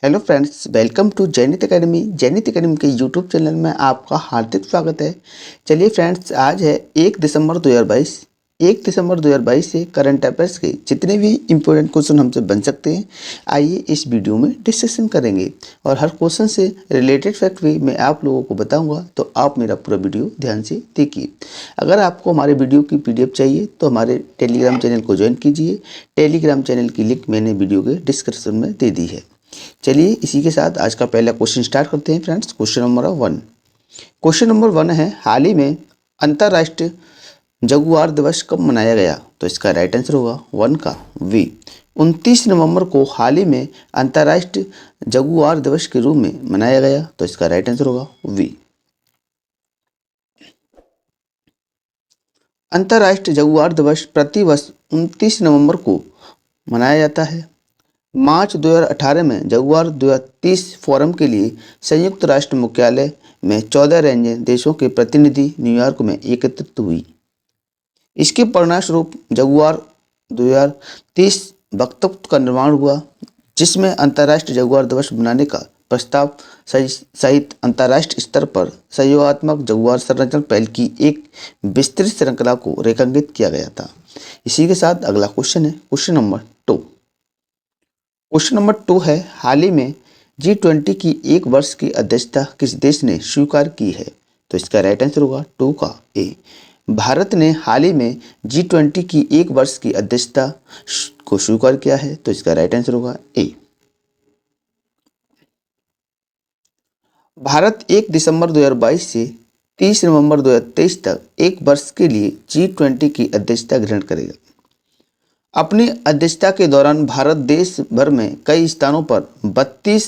Hello friends, welcome to Jainit Academy. Jainit Academy के YouTube channel में आपका हार्दिक स्वागत है। चलिए फ्रेंड्स, आज है 1 दिसंबर 2022। 1 दिसंबर 2022 से करंट अफेयर्स के जितने भी इम्पोर्टेंट क्वेश्चन हमसे बन सकते हैं, आइए इस वीडियो में डिस्कशन करेंगे। और हर क्वेश्चन से रिलेटेड फैक्ट भी मैं आप लोगों को बताऊँगा, तो आप मेरा पूरा वीडियो ध्यान से देखिए। अगर आपको हमारे वीडियो की PDF चाहिए तो हमारे टेलीग्राम चैनल को ज्वाइन कीजिए। टेलीग्राम चैनल की लिंक मैंने वीडियो के डिस्क्रिप्शन में दे दी है। चलिए इसी के साथ आज का पहला क्वेश्चन स्टार्ट करते हैं friends. Question number 1। Question number 1 है, हाल ही में अंतर्राष्ट्रीय जगुआर दिवस कब मनाया गया? तो इसका राइट आंसर होगा 1 का वी। 29 नवंबर को हाल ही में अंतर्राष्ट्रीय जगुआर दिवस के रूप में मनाया गया, तो इसका राइट आंसर होगा वी। अंतर्राष्ट्रीय जगुआर दिवस प्रतिवर्ष 29 नवंबर को मनाया जाता है। मार्च 2018 में जगुआर 2030 फोरम के लिए संयुक्त राष्ट्र मुख्यालय में 14 रैंजर देशों के प्रतिनिधि न्यूयॉर्क में एकत्रित हुई। इसके परिणामस्वरूप जगुआर 2030 वक्तव्य का निर्माण हुआ, जिसमें अंतर्राष्ट्रीय जगुआर दिवस मनाने का प्रस्ताव सहित अंतर्राष्ट्रीय स्तर पर सहयोगात्मक जगुआर संरक्षण पहल की एक विस्तृत श्रृंखला को रेखांकित किया गया था। इसी के साथ अगला क्वेश्चन है क्वेश्चन नंबर 2। क्वेश्चन नंबर 2 है, हाल ही में G20 की एक वर्ष की अध्यक्षता किस देश ने स्वीकार की है? तो इसका राइट आंसर होगा 2 का ए। भारत ने हाल ही में G20 की एक वर्ष की अध्यक्षता को स्वीकार किया है, तो इसका राइट आंसर होगा ए। भारत 1 दिसंबर 2022 से 30 नवंबर 2023 तक एक वर्ष के लिए G20 की अध्यक्षता ग्रहण करेगा। अपनी अध्यक्षता के दौरान भारत देश भर में कई स्थानों पर 32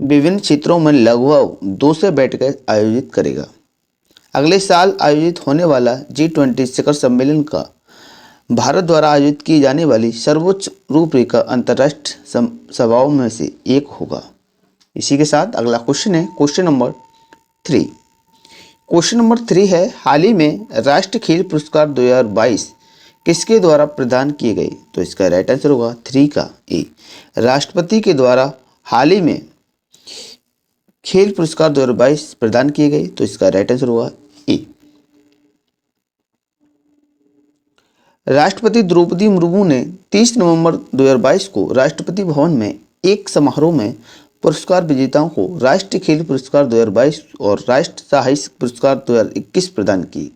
विभिन्न क्षेत्रों में लगभग 200 बैठकें आयोजित करेगा। अगले साल आयोजित होने वाला G20 शिखर सम्मेलन का भारत द्वारा आयोजित की जाने वाली सर्वोच्च रूपरेखा अंतर्राष्ट्रीय सभाओं में से एक होगा। इसी के साथ अगला क्वेश्चन है क्वेश्चन नंबर 3। क्वेश्चन नंबर 3 है, हाल ही में राष्ट्रीय खेल पुरस्कार 2022 किसके द्वारा प्रदान किए गए? तो इसका राइट आंसर होगा 3 का ए। राष्ट्रपति के द्वारा हाल ही में खेल पुरस्कार 2022 प्रदान किए गए, तो इसका राइट आंसर होगा ए। राष्ट्रपति द्रौपदी मुर्मू ने 30 नवंबर 2022 को राष्ट्रपति भवन में एक समारोह में पुरस्कार विजेताओं को राष्ट्रीय खेल पुरस्कार 2022 और राष्ट्रीय साहित्य पुरस्कार 2021 प्रदान किए।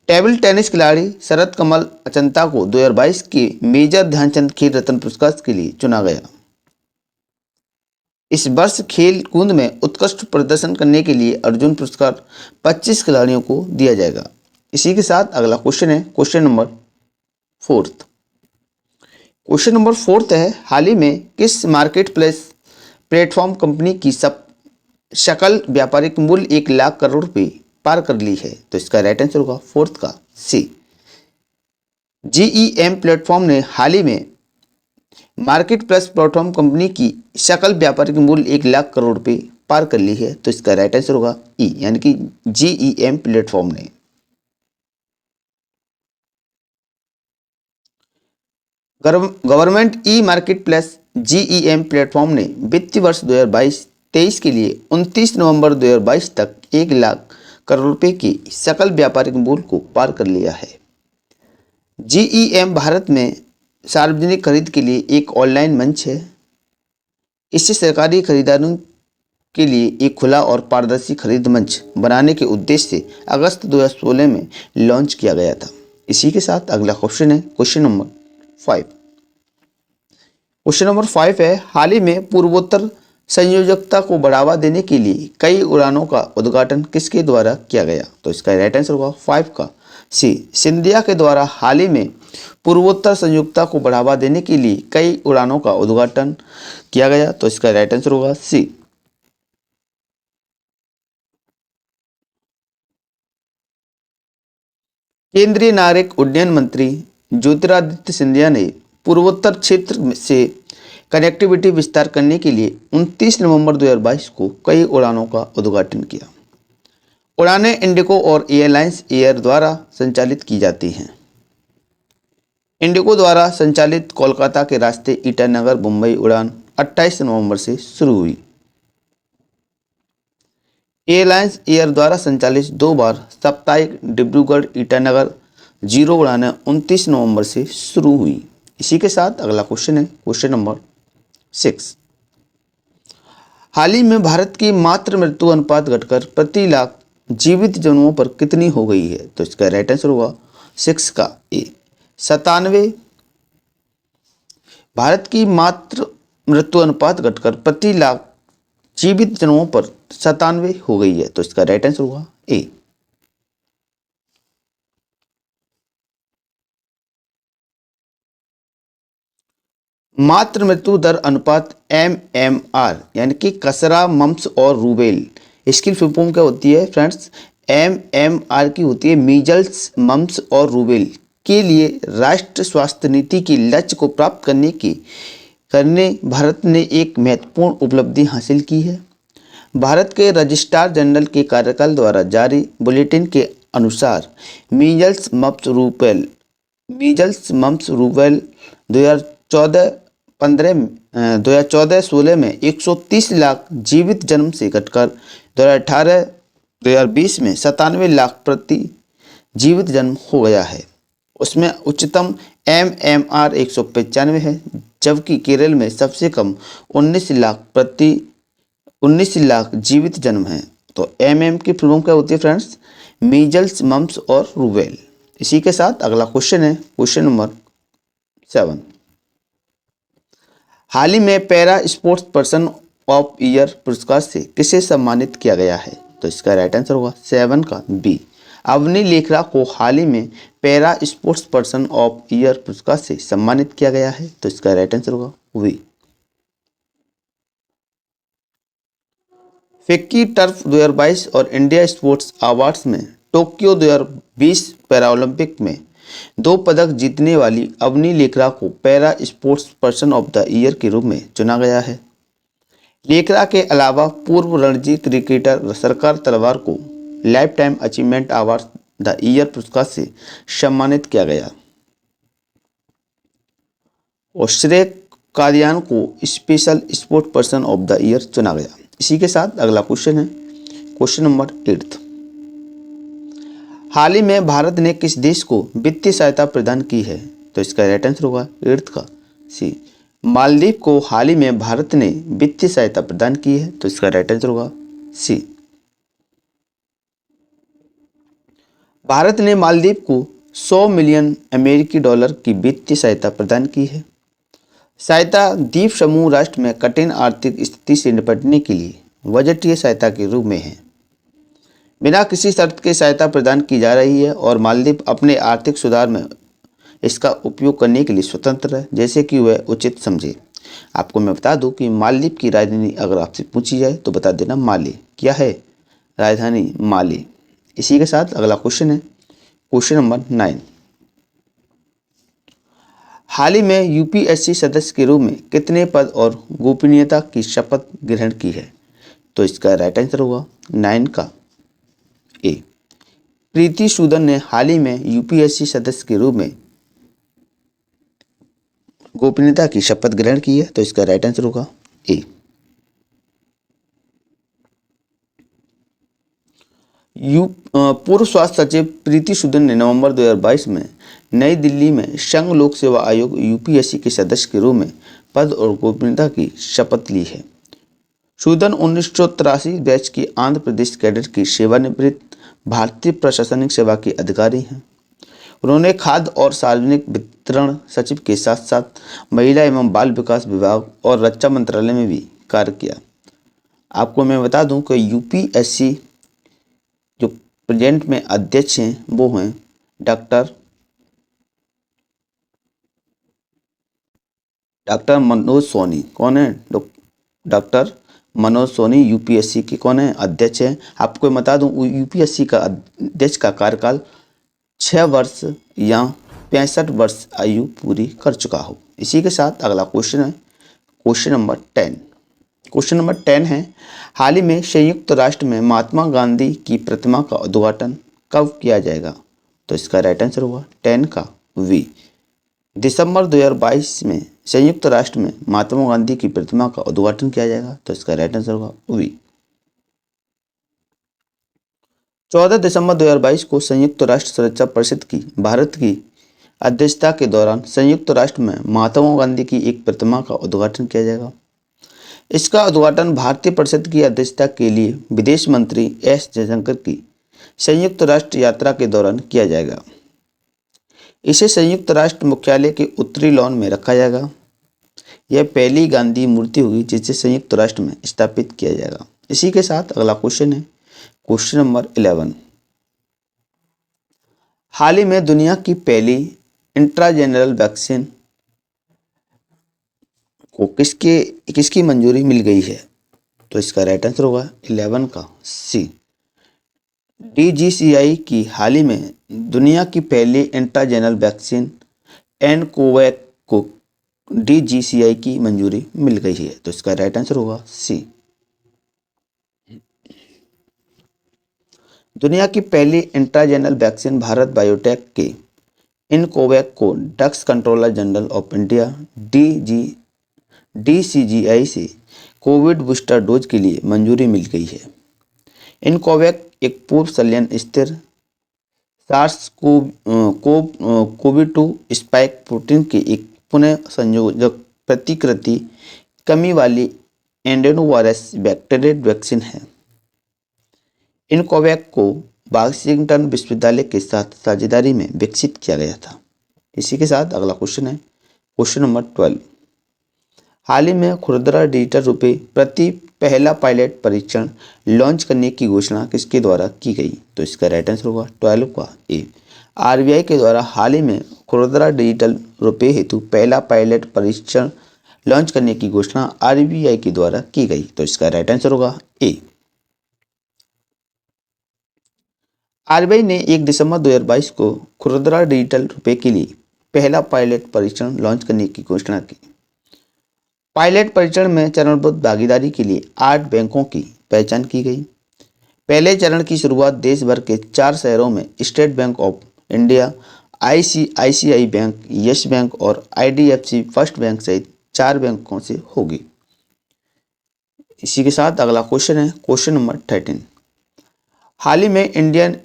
टेबल टेनिस खिलाड़ी शरद कमल अचंता को 2022 के मेजर ध्यानचंद खेल रत्न पुरस्कार के लिए चुना गया। इस वर्ष खेल कूद में उत्कृष्ट प्रदर्शन करने के लिए अर्जुन पुरस्कार 25 खिलाड़ियों को दिया जाएगा। इसी के साथ अगला क्वेश्चन है क्वेश्चन नंबर 4। क्वेश्चन नंबर 4 है, हाल ही में किस मार्केट प्लेस प्लेटफॉर्म कंपनी की सकल व्यापारिक मूल्य 1 लाख करोड़ रुपए पार कर ली है? तो इसका राइट आंसर होगा 4 का सी। GEM प्लेटफॉर्म ने हाल ही में मार्केट प्लेस प्लेटफॉर्म कंपनी की सकल व्यापारिक मूल्य 1 लाख करोड़ रुपए पार कर ली है, तो इसका राइट आंसर होगा ई, यानी कि GEM प्लेटफॉर्म ने। Government e market place GEM platform ने वित्तीय वर्ष 2022-23 के लिए 29 नवंबर 2022 तक 1 लाख करोड़ रुपए की सकल व्यापारिक मूल्य को पार कर लिया है। GEM भारत में सार्वजनिक खरीद के लिए एक ऑनलाइन मंच है। इससे सरकारी खरीदारों के लिए एक खुला और पारदर्शी खरीद मंच बनाने के उद्देश्य से अगस्त 2016 में लॉन्च किया गया था। इसी के साथ अगला क्वेश्चन है क्वेश्चन नंबर 5। क्वेश्चन नंबर 5 है, हाल ही में पूर्वोत्तर संयोजकता को बढ़ावा देने के लिए कई उड़ानों का उद्घाटन किसके द्वारा किया गया? तो इसका राइट आंसर होगा 5 का सी। सिंधिया के द्वारा हाल ही में पूर्वोत्तर संयोजकता को बढ़ावा देने के लिए कई उड़ानों का उद्घाटन किया गया, तो इसका राइट आंसर होगा सी। केंद्रीय नागरिक उड्डयन मंत्री ज्योतिरादित्य सिंधिया ने पूर्वोत्तर क्षेत्र से कनेक्टिविटी विस्तार करने के लिए 29 नवंबर 2022 को कई उड़ानों का उद्घाटन किया। उड़ानें इंडिगो और एयरलाइंस एयर द्वारा संचालित की जाती हैं। इंडिगो द्वारा संचालित कोलकाता के रास्ते ईटानगर मुंबई उड़ान 28 नवंबर से शुरू हुई। एयरलाइंस एयर द्वारा संचालित 2 बार साप्ताहिक डिब्रूगढ़ ईटानगर जीरो उड़ानें 29 नवंबर से शुरू हुई। इसी के साथ अगला क्वेश्चन है क्वेश्चन नंबर 6। हाल ही में भारत की मातृ मृत्यु अनुपात घटकर प्रति लाख जीवित जन्मों पर कितनी हो गई है? तो इसका राइट आंसर होगा 6 का ए 97। भारत की मातृ मृत्यु अनुपात घटकर प्रति लाख जीवित जन्मों पर 97 हो गई है। तो इसका राइट आंसर होगा ए। मातृ मृत्यु दर अनुपात MMR यानी कि खसरा, मम्प्स और रूबेल, इसकी फुल फॉर्म क्या होती है फ्रेंड्स? MMR की होती है मीजल्स, मम्प्स और रूबेल के लिए राष्ट्रीय स्वास्थ्य नीति की लक्ष्य को प्राप्त करने भारत ने एक महत्वपूर्ण उपलब्धि हासिल की है। भारत के रजिस्ट्रार जनरल के कार्यकाल द्वारा जारी बुलेटिन के अनुसार मीजल्स मम्प्स रूबेल 2014-16 में 130 लाख जीवित जन्म से घटकर 2018-2020 में 97 लाख प्रति जीवित जन्म हो गया है। उसमें उच्चतम MMR 195 है, जबकि केरल में सबसे कम 19 लाख जीवित जन्म है। तो की फुल फॉर्म क्या होती है फ्रेंड्स? मीजल्स, मम्प्स और रूबेल। इसी के साथ अगला क्वेश्चन है क्वेश्चन नंबर 7। हाल ही में para sports person of year पुरस्कार से किसे सम्मानित किया गया है? तो इसका राइट आंसर होगा 7 का बी अवनी लेखरा को हाल ही में para sports person of year पुरस्कार से सम्मानित किया गया है। तो इसका राइट आंसर होगा वी। फिक्की टर्फ 2022 और इंडिया स्पोर्ट्स अवार्ड्स में टोक्यो 2020 पैरालंपिक में 2 पदक जीतने वाली अवनी लेखरा को para sports person of the year के रूप में चुना गया है। लेखरा के अलावा पूर्व रणजी क्रिकेटर सरकार तलवार को life time achievement award the year पुरस्कार से सम्मानित किया गया और श्रेय कादियान को special sport person of the year चुना गया। इसी के साथ अगला क्वेश्चन है क्वेश्चन नंबर 8। हाल ही में भारत ने किस देश को वित्तीय सहायता प्रदान की है? तो इसका राइट आंसर होगा 8 का सी मालदीव को हाल ही में भारत ने वित्तीय सहायता प्रदान की है। तो इसका राइट आंसर होगा सी। भारत ने मालदीव को 100 मिलियन अमेरिकी डॉलर की वित्तीय सहायता प्रदान की है। सहायता द्वीप समूह राष्ट्र में कठिन आर्थिक स्थिति से निपटने के लिए बजटीय सहायता के रूप में है। बिना किसी शर्त के सहायता प्रदान की जा रही है और मालदीव अपने आर्थिक सुधार में इसका उपयोग करने के लिए स्वतंत्र है, जैसे कि वह उचित समझे। आपको मैं बता दूं कि मालदीव की राजधानी अगर आपसे पूछी जाए तो बता देना माले। क्या है राजधानी? माले। इसी के साथ अगला क्वेश्चन है क्वेश्चन नंबर 9। हाल ही में यूपीएससी सदस्य के रूप में कितने पद और गोपनीयता की शपथ ग्रहण की है? तो इसका राइट आंसर होगा 9 का ए प्रीति सूदन ने हाल ही में यूपीएससी सदस्य के रूप में गोपनीयता की शपथ ग्रहण की है। तो इसका राइट आंसर होगा ए। पूर्व स्वास्थ्य सचिव प्रीति सूदन ने नवंबर 2022 में नई दिल्ली में संघ लोक सेवा आयोग यूपीएससी के सदस्य के रूप में पद और गोपनीयता की शपथ ली है। सूदन 1983 बैच की आंध्र प्रदेश कैडर की सेवानिवृत्त भारतीय प्रशासनिक सेवा के अधिकारी हैं। उन्होंने खाद्य और सार्वजनिक वितरण सचिव के साथ साथ महिला एवं बाल विकास विभाग और रक्षा मंत्रालय में भी कार्य किया। आपको मैं बता दूं कि यूपीएससी जो प्रेजेंट में अध्यक्ष हैं वो हैं डॉक्टर मनोज सोनी। कौन है? डॉक्टर मनोज सोनी यूपीएससी के कौन है? अध्यक्ष हैं। आपको बता दूं यूपीएससी का अध्यक्ष का कार्यकाल 6 वर्ष या 65 वर्ष आयु पूरी कर चुका हो। इसी के साथ अगला क्वेश्चन है क्वेश्चन नंबर 10। क्वेश्चन नंबर 10 है हाल ही में संयुक्त राष्ट्र में महात्मा गांधी की प्रतिमा का उद्घाटन कब किया जाएगा? तो इसका राइट आंसर होगा 10 का वी दिसंबर 2022 में संयुक्त राष्ट्र में महात्मा गांधी की प्रतिमा का उद्घाटन किया जाएगा? तो इसका राइट आंसर होगा वी। 14 दिसंबर 2022 को संयुक्त राष्ट्र सुरक्षा परिषद की भारत की अध्यक्षता के दौरान संयुक्त राष्ट्र में महात्मा गांधी की एक प्रतिमा का उद्घाटन किया जाएगा। इसका उद्घाटन भारतीय परिषद की अध्यक्षता के लिए विदेश मंत्री एस जयशंकर की संयुक्त राष्ट्र यात्रा के दौरान किया जाएगा। इसे संयुक्त राष्ट्र मुख्यालय के उत्तरी लॉन में रखा जाएगा। यह पहली गांधी मूर्ति होगी जिसे संयुक्त राष्ट्र में स्थापित किया जाएगा। इसी के साथ अगला क्वेश्चन है क्वेश्चन नंबर 11। हाल ही में दुनिया की पहली इंट्राजेनरल वैक्सीन को किसकी मंजूरी मिल गई है? तो इसका राइट आंसर होगा 11 का सी। DGCI की हाल ही में दुनिया की पहली इंट्राजेनरल वैक्सीन एनकोवैक को DGCI की मंजूरी मिल गई है। तो इसका राइट आंसर होगा सी। दुनिया की पहली इंट्राजेनरल वैक्सीन भारत बायोटेक के इनकोवैक को drugs controller general of India DCGI से कोविड बूस्टर डोज के लिए मंजूरी मिल गई है। इनकोवैक एक पूर्व संलयन स्थिर SARS-CoV-2 स्पाइक प्रोटीन के एक पुनः संयोजक प्रतिकृति कमी वाली एडेनोवायरस बैक्टीरियल वैक्सीन है। इनकोवैक को वाशिंगटन विश्वविद्यालय के साथ साझेदारी में विकसित किया गया था। इसी के साथ अगला क्वेश्चन है क्वेश्चन नंबर 12। हाल ही में खुदरा डिजिटल रुपए प्रति पहला पायलट परीक्षण लॉन्च करने की घोषणा किसके द्वारा की गई? तो इसका राइट आंसर होगा 12 का ए। RBI के द्वारा हाल ही में खुदरा डिजिटल रुपए हेतु पहला पायलट परीक्षण लॉन्च करने की घोषणा RBI के द्वारा की गई। तो इसका राइट आंसर होगा ए। RBI ने 1 दिसंबर 2022 को खुदरा डिजिटल रुपए के लिए पहला पायलट परीक्षण लॉन्च करने की घोषणा की। पायलट परीक्षण में चरणबद्ध भागीदारी के लिए 8 बैंकों की पहचान की गई। पहले चरण की शुरुआत देश भर के 4 शहरों में state bank of India, ICICI bank, yes bank और IDFC फर्स्ट बैंक सहित 4 बैंकों से होगी। इसी के साथ अगला क्वेश्चन है क्वेश्चन नंबर 13। हाल ही में इंडियन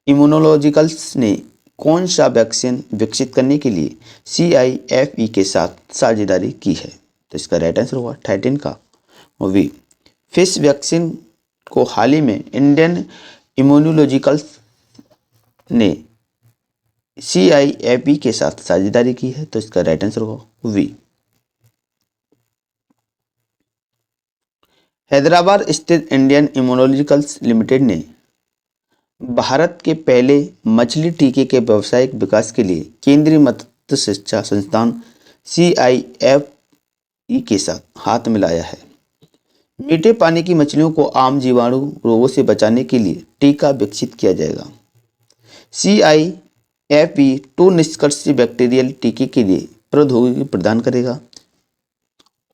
इम्यूनोलॉजिकल्स ने कौन सा वैक्सीन विकसित करने के लिए CIFE के साथ साझेदारी की है? तो इसका राइट आंसर होगा 13 का वी। फिश वैक्सीन को हाल ही में इंडियन इम्यूनोलॉजिकल्स ने CIFE के साथ साझेदारी की है। तो इसका राइट आंसर होगा वी। हैदराबाद स्थित इंडियन इम्यूनोलॉजिकल्स लिमिटेड ने भारत के पहले मछली टीके के व्यावसायिक विकास के लिए केंद्रीय मत्स्य शिक्षा संस्थान CIFE के साथ हाथ मिलाया है। मीठे पानी की मछलियों को आम जीवाणु रोगों से बचाने के लिए टीका विकसित किया जाएगा। CIFE 2 निष्कर्षी बैक्टीरियल टीके के लिए प्रौद्योगिकी प्रदान करेगा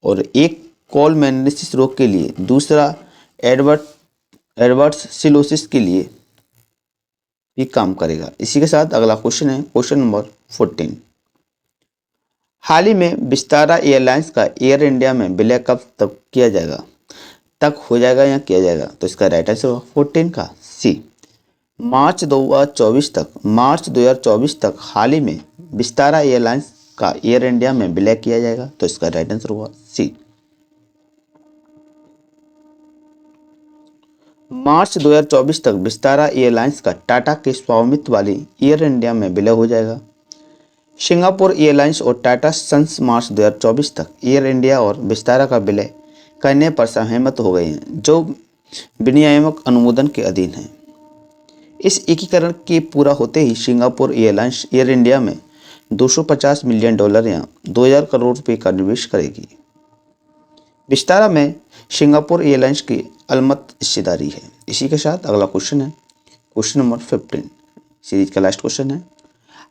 और एक कोलमेनेसिस रोग के लिए दूसरा एडवर्ससिलोसिस के लिए भी काम करेगा। इसी के साथ अगला क्वेश्चन है क्वेश्चन नंबर 14। हाल ही में विस्तारा एयरलाइंस का एयर इंडिया में विलय कब तक किया जाएगा? तक हो जाएगा या किया जाएगा? तो इसका राइट आंसर होगा 14 का सी। मार्च 2024 तक हाल ही में विस्तारा एयरलाइंस का एयर इंडिया में विलय किया जाएगा। तो इसका राइट आंसर होगा सी। मार्च 2024 तक विस्तारा एयरलाइंस का टाटा के स्वामित्व वाली एयर इंडिया में विलय हो जाएगा। सिंगापुर एयरलाइंस और टाटा सन्स मार्च 2024 तक एयर इंडिया और विस्तारा का विलय करने पर सहमत हो गए हैं, जो विनियामक अनुमोदन के अधीन है। इस एकीकरण के पूरा होते ही सिंगापुर एयरलाइंस एयर इंडिया में $250 मिलियन या 2000 करोड़ रुपये का निवेश करेगी। विस्तारा में सिंगापुर एयरलाइंस की अलमत हिस्सेदारी है। इसी के साथ अगला क्वेश्चन है क्वेश्चन नंबर 15 सीरीज का लास्ट क्वेश्चन है।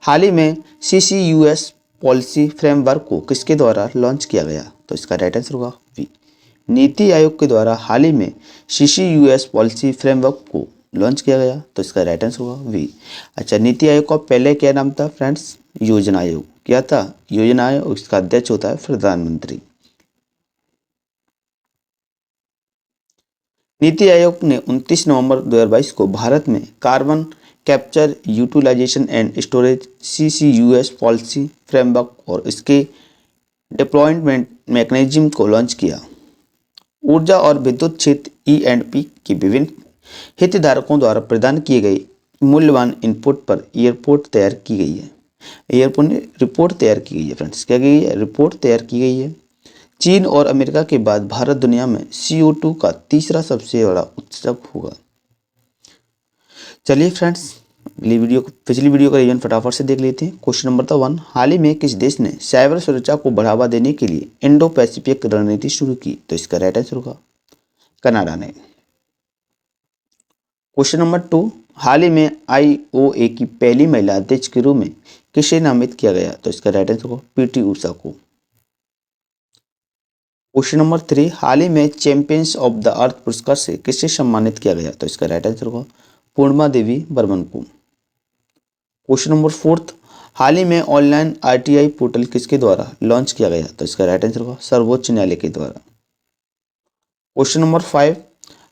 हाल ही में CCUS पॉलिसी फ्रेमवर्क को किसके द्वारा लॉन्च किया गया? तो इसका राइट आंसर होगा वी। नीति आयोग के द्वारा हाल ही में CCUS पॉलिसी फ्रेमवर्क को लॉन्च किया गया। तो इसका राइट आंसर होगा वी। अच्छा, नीति आयोग का पहले क्या नाम था फ्रेंड्स? योजना आयोग। किया था योजनाएं और इसका अध्यक्ष होता है प्रधानमंत्री। नीति आयोग ने 29 नवंबर 2022 को भारत में carbon capture utilization and storage CCUS policy framework और इसके डिप्लॉयमेंट मैकेनिज्म को लॉन्च किया। ऊर्जा और विद्युत क्षेत्र E&P की विभिन्न हितधारकों द्वारा प्रदान किए गए मूल्यवान इनपुट पर रिपोर्ट तैयार की गई है। रिपोर्ट तैयार की गई है फ्रेंड्स, क्या की गई है? रिपोर्ट तैयार की गई है। चीन और अमेरिका के बाद भारत दुनिया में CO2 का तीसरा सबसे बड़ा उत्सर्जक होगा। चलिए फ्रेंड्स, पिछली वीडियो का रिवीजन फटाफट से देख लेते हैं। क्वेश्चन नंबर 1, हाल ही में किस देश ने साइबर सुरक्षा को बढ़ावा देने के लिए इंडो पैसिफिक रणनीति शुरू की? तो इसका राइट आंसर होगा कनाडा ने। क्वेश्चन नंबर 2, हाल ही में IOA की पहली महिला अध्यक्ष के रूप में किसे नामित किया गया? तो इसका राइट आंसर होगा PT ऊषा को। क्वेश्चन नंबर 3, हाल ही में चैंपियंस ऑफ द अर्थ पुरस्कार से किसे सम्मानित किया गया? तो इसका राइट आंसर होगा पूर्णिमा देवी बर्मन को। क्वेश्चन नंबर 4, हाल ही में ऑनलाइन RTI पोर्टल किसके द्वारा लॉन्च किया गया? तो इसका राइट आंसर होगा सर्वोच्च न्यायालय के द्वारा। क्वेश्चन नंबर 5,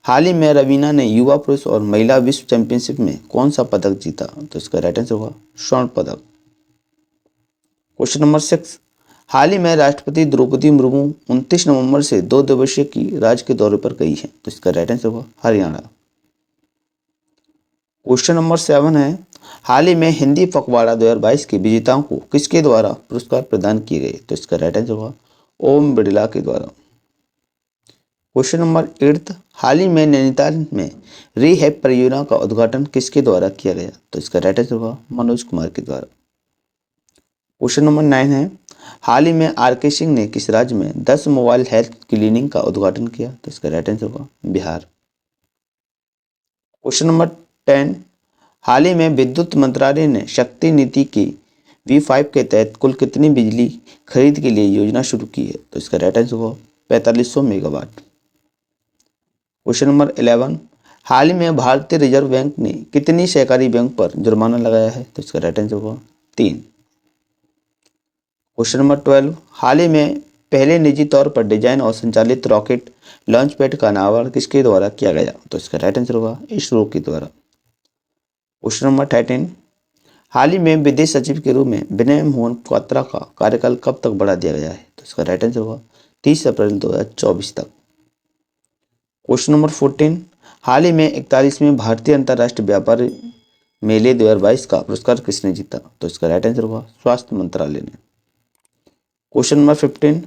हाल ही में रवीना ने युवा पुरुष और महिला विश्व चैंपियनशिप में कौन सा पदक जीता? तो इसका राइट आंसर होगा स्वर्ण पदक। क्वेश्चन नंबर 6, हाल ही में राष्ट्रपति द्रौपदी मुर्मू 29 नवंबर से 2 दिवसीय की राज्य के दौरे पर गई है। तो इसका राइट आंसर होगा हरियाणा। क्वेश्चन नंबर 7 है, हाल ही में हिंदी पखवाड़ा 2022 के विजेताओं को किसके द्वारा पुरस्कार प्रदान किए गए? तो इसका राइट आंसर होगा ओम बिड़ला के द्वारा। क्वेश्चन नंबर 8, हाल ही में नैनीताल में रीहैब परियोजना का उद्घाटन किसके द्वारा किया गया? तो इसका राइट आंसर होगा मनोज कुमार के द्वारा। क्वेश्चन नंबर 9 है, हाल ही में RK सिंह ने किस राज्य में 10 मोबाइल हेल्थ क्लिनिक का उद्घाटन किया? तो इसका राइट आंसर होगा बिहार। क्वेश्चन नंबर 10, हाल ही में विद्युत मंत्रालय ने शक्ति नीति की V5 के तहत कुल कितनी बिजली खरीद के लिए योजना शुरू की है? तो इसका राइट आंसर होगा 4500 मेगावाट। क्वेश्चन नंबर 11, हाल ही में भारतीय रिजर्व बैंक ने कितनी सहकारी बैंक पर जुर्माना लगाया है? तो इसका राइट आंसर होगा 3। क्वेश्चन नंबर 12, हाल ही में पहले निजी तौर पर डिजाइन और संचालित रॉकेट लॉन्च पैड का अनावरण किसके द्वारा किया गया? तो इसका राइट आंसर होगा इसरो के द्वारा। क्वेश्चन नंबर 13, हाल ही में विदेश सचिव के रूप में विनय मोहन क्वात्रा का कार्यकाल कब तक बढ़ा दिया गया है? तो इसका राइट आंसर होगा 30 अप्रैल 2024 तक। क्वेश्चन नंबर 14, हाल ही में 41वें भारतीय अंतर्राष्ट्रीय व्यापार मेले 2022 का पुरस्कार किसने जीता? तो इसका राइट आंसर होगा स्वास्थ्य मंत्रालय ने। क्वेश्चन नंबर 15,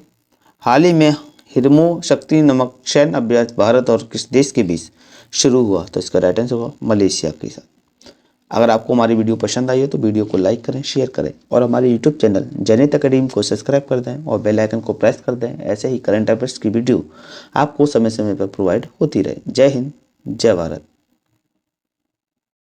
हाल ही में हिरमो शक्ति नामक सैन्य अभ्यास भारत और किस देश के बीच शुरू हुआ? तो इसका राइट आंसर होगा मलेशिया के साथ। अगर आपको हमारी वीडियो पसंद आई हो तो वीडियो को लाइक करें, शेयर करें और हमारे यूट्यूब चैनल जनहित अकेडमी को सब्सक्राइब कर दें और बेल आइकन को प्रेस कर दें। ऐसे ही करंट अफेयर्स की वीडियो आपको समय समय पर प्रोवाइड होती रहे। जय हिंद, जय भारत।